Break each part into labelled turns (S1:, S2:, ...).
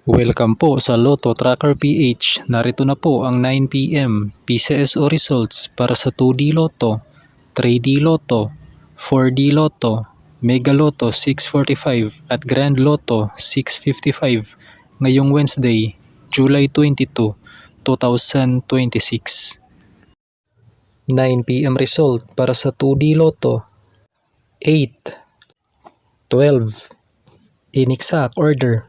S1: Welcome po sa Lotto Tracker PH. Narito na po ang 9 PM PCSO results para sa 2D Lotto, 3D Lotto, 4D Lotto, Mega Lotto 645 at Grand Lotto 655 ngayong Wednesday, July 22, 2026. 9 PM result para sa 2D Lotto 8, 12 in exact order.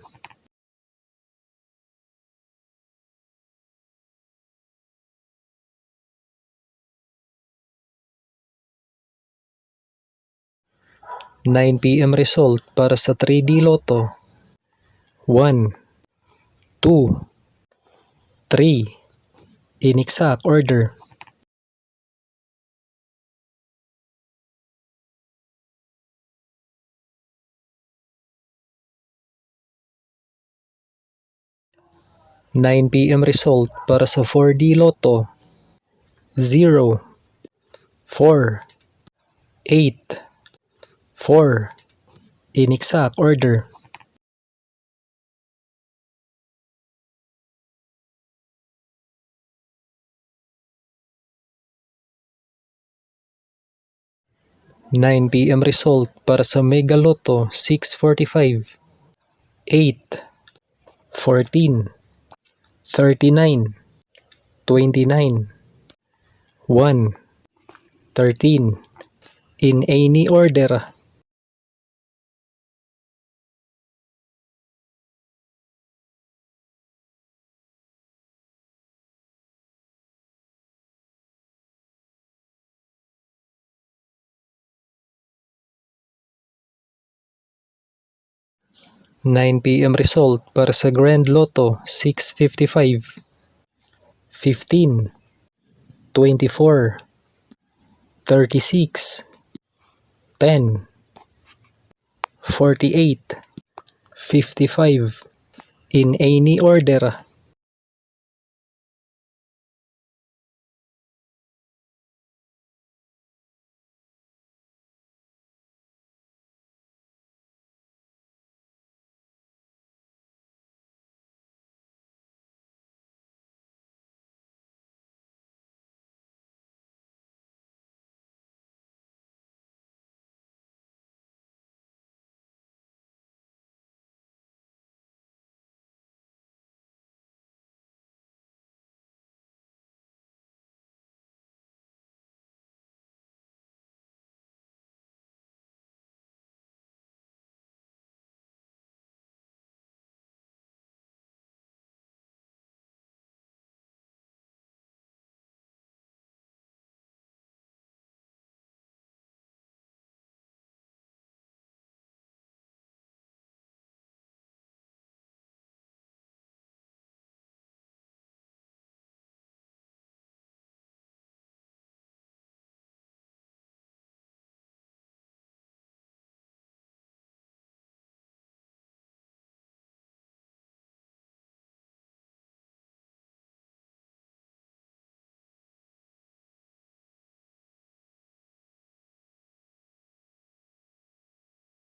S1: 9 PM result para sa 3D Lotto 1, 2, 3 in exact order. 9 PM result para sa 4D Lotto 0, 4, 8, 4 in exact order. 9 PM result para sa Mega Lotto 645 8, 14, 39, 29, 1, 13 in any order. 9 PM result para sa Grand Lotto 655 15, 24, 36, 10, 48, 55 in any order.